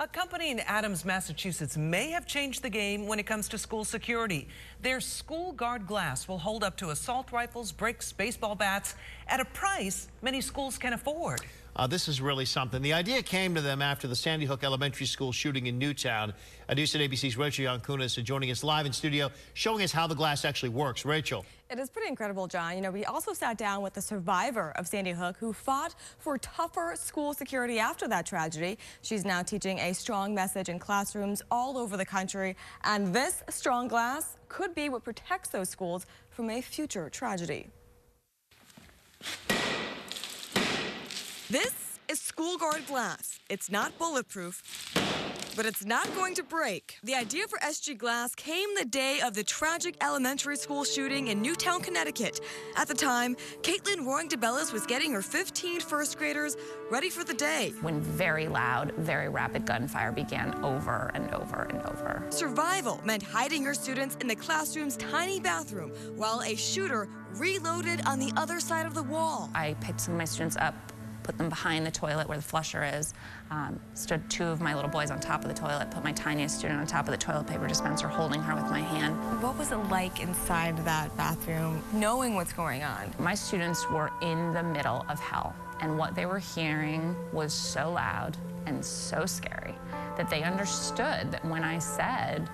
A company in Adams, Massachusetts may have changed the game when it comes to school security. Their school guard glass will hold up to assault rifles, bricks, baseball bats at a price many schools can afford. This is really something. The idea came to them after the Sandy Hook Elementary School shooting in Newtown. News at ABC's Rachel Yankunis is joining us live in studio, showing us how the glass actually works. Rachel. It is pretty incredible, John. You know, we also sat down with the survivor of Sandy Hook who fought for tougher school security after that tragedy. She's now teaching a strong message in classrooms all over the country. And this strong glass could be what protects those schools from a future tragedy. This is school guard glass. It's not bulletproof, but it's not going to break. The idea for SG Glass came the day of the tragic elementary school shooting in Newtown, Connecticut. At the time, Caitlin Roaring DeBellis was getting her 15 first graders ready for the day, when very loud, very rapid gunfire began over and over and over. Survival meant hiding her students in the classroom's tiny bathroom while a shooter reloaded on the other side of the wall. I picked some of my students up, put them behind the toilet where the flusher is, stood two of my little boys on top of the toilet, put my tiniest student on top of the toilet paper dispenser, holding her with my hand. What was it like inside that bathroom, knowing what's going on? My students were in the middle of hell, and what they were hearing was so loud and so scary that they understood that when I said,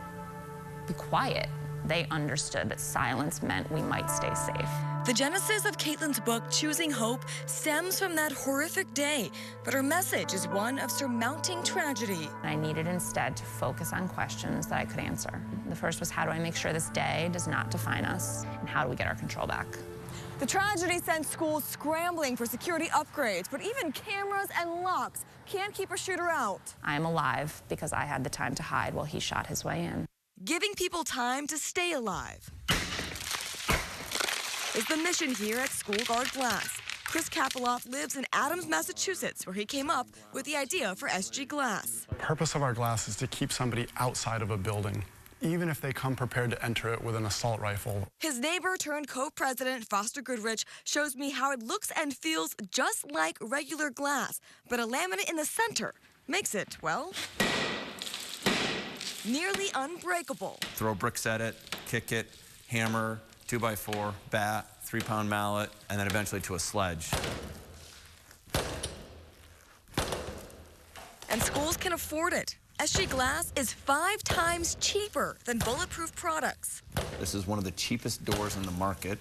"Be quiet," they understood that silence meant we might stay safe. The genesis of Caitlin's book, Choosing Hope, stems from that horrific day, but her message is one of surmounting tragedy. I needed instead to focus on questions that I could answer. The first was, how do I make sure this day does not define us? And how do we get our control back? The tragedy sent schools scrambling for security upgrades, but even cameras and locks can't keep a shooter out. I am alive because I had the time to hide while he shot his way in. Giving people time to stay alive is the mission here at School Guard Glass. Chris Kapeloff lives in Adams, Massachusetts, where he came up with the idea for SG Glass. The purpose of our glass is to keep somebody outside of a building, even if they come prepared to enter it with an assault rifle. His neighbor turned co-president Foster Goodrich shows me how it looks and feels just like regular glass, but a laminate in the center makes it, well, nearly unbreakable. Throw bricks at it, kick it, hammer, 2x4, bat, 3-pound mallet, and then eventually to a sledge. And schools can afford it. SG Glass is 5 times cheaper than bulletproof products. This is one of the cheapest doors in the market,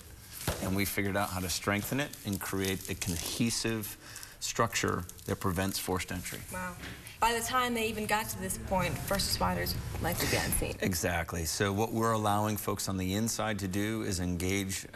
and we figured out how to strengthen it and create a cohesive structure that prevents forced entry. Wow. By the time they even got to this point, first responders likely be on scene. Exactly. So what we're allowing folks on the inside to do is engage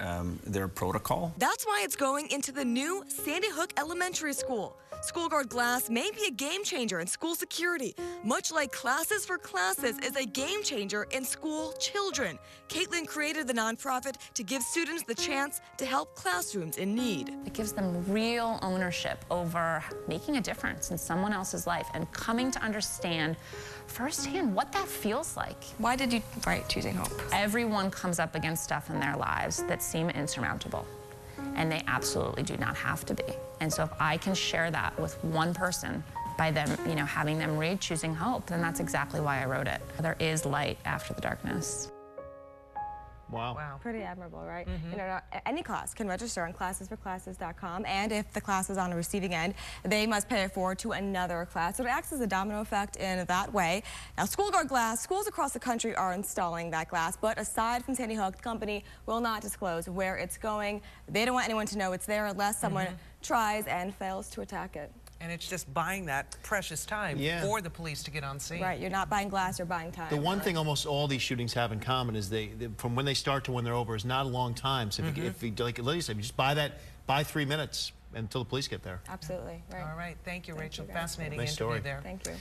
their protocol. That's why it's going into the new Sandy Hook Elementary School. School Guard Glass may be a game changer in school security, much like Classes for Classes is a game changer in school children. Caitlin created the nonprofit to give students the chance to help classrooms in need. It gives them real ownership over making a difference in someone else's life and coming to understand firsthand what that feels like. Why did you write Choosing Hope? Everyone comes up against stuff in their lives that seem insurmountable, and they absolutely do not have to be. And so if I can share that with one person by them, having them read Choosing Hope, then that's exactly why I wrote it. There is light after the darkness. Wow. Pretty admirable, right? You know, any class can register on classesforclasses.com, and if the class is on a receiving end, they must pay it forward to another class. So it acts as a domino effect in that way. Now, School Guard Glass, schools across the country are installing that glass, but aside from Sandy Hook, the company will not disclose where it's going. They don't want anyone to know it's there unless someone tries and fails to attack it. And it's just buying that precious time for the police to get on scene. Right, you're not buying glass, you're buying time. The one thing almost all these shootings have in common is from when they start to when they're over is not a long time. So if you, like Lydia said, you just buy 3 minutes until the police get there. Absolutely, right. All right, thank you, Rachel. you, guys. Fascinating Nice interview story. there. Thank you.